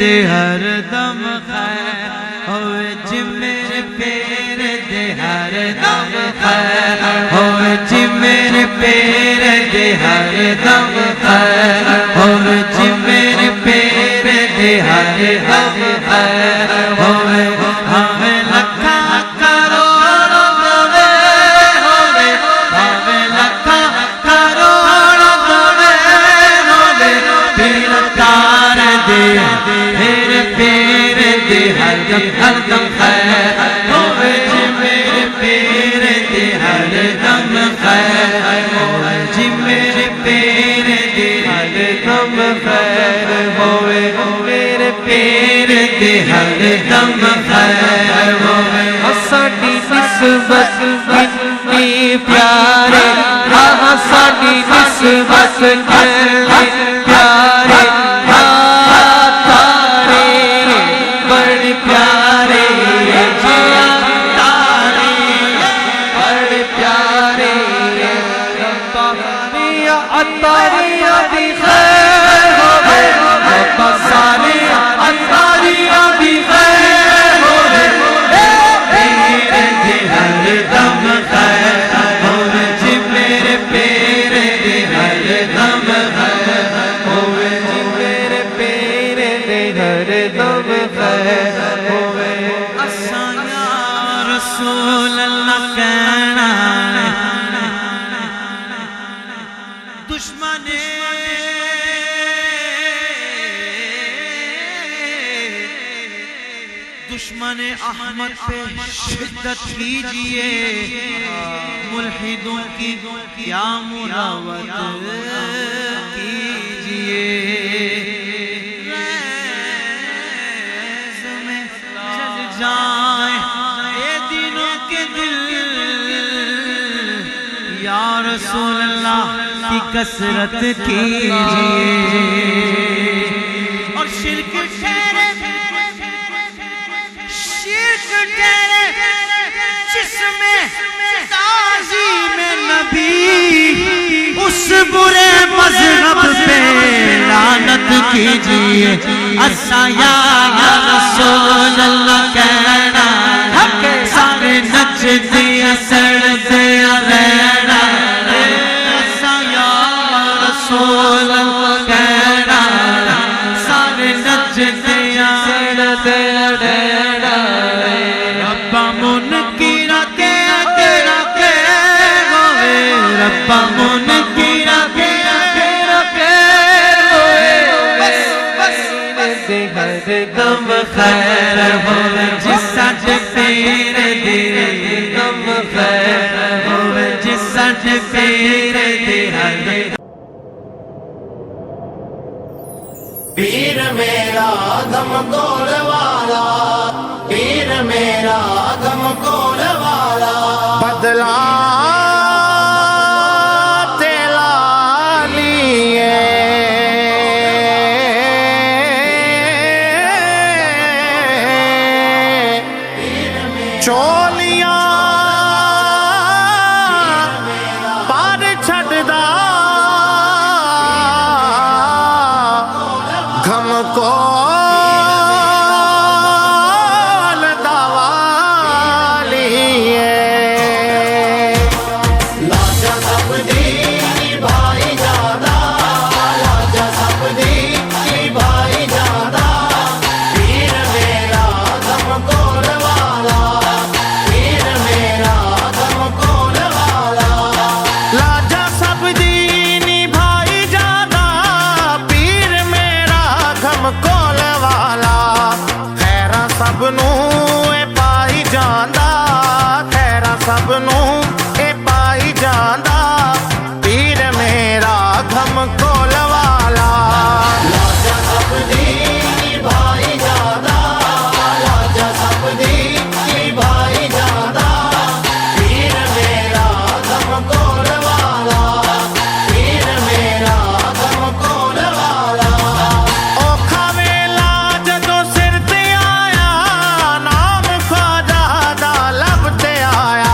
دے ہر دم خیر ہوئے جی میرے پیر دے ہر دم خیر ہوئے جی میرے پیر دے ہر دم خیر ہوئے جی میرے پیر دے ہر دم خیر ہوئے ہمیں لکھا کروڑ دوے ہوئے ہمیں لکھا کروڑ دوے ہوئے پیر تار دے میرے پیر دے ہر دم خیر ہوئے جی میرے پیر دے ہر دم خیر ہوئے جی میرے پیر دے ہر دم خیر ہوئے میرے پیر دے ہر دم خیر ہوئے ساڈی نسبت کتنی پیارے ساڈی نسبت کتنی پیارے تارے بڑے پیارے تارے بڑے پیارے اتاریاں دی خیر ہوئے بابا سارے اتاریاں دی خیر ہوئے پیر دے ہر دم خیر ہوئے جی میرے پیر دے ہر دم خیر ہوئے جی میرے پیر دے ہر دم خیر ہوئے اساں یا رسول اللہ کہنا دشمن احمد پہ شدت کیجئے ملحدوں کی کیا مراوت کیجئے ریز میں جل جائیں اے دینوں کے دل یا رسول اللہ کی کثرت کیجئے اور شرک ٹھہرے جس میں تعظیم نبی اس برے مذہب پہ لعنت کیجئے اسا یا رسول اللہ کہنا سارے نچدی سڑتے رہنا اسا یا رسول اللہ کہنا سارے نچدی سڑتے رہنا ربا منکرہ کے رکھے ہوئے ربا منکرہ کے رکھے ہوئے بس دے ہر دم خیر ہوئے جس ساتھ پیر دے دم خیر ہوئے جس ساتھ پیر دے ہر پیر میرا دم گول والا پیر میرا دم گول والا بدلا تیلا لیے چولیاں پار چھڑدا غم کو سب نوں اے پائی جاندا پیر میرا غم کول والا لاجا سب دی بھائی جاندا لاجا سب دی بھائی جاندا پیر میرا غم کول والا پیر میرا غم کول والا اوکھا ویلا جدوں سر تے آیا نام خواجہ دا لب تے آیا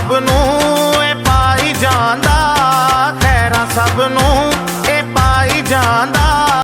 ਸਭ ਨੂੰ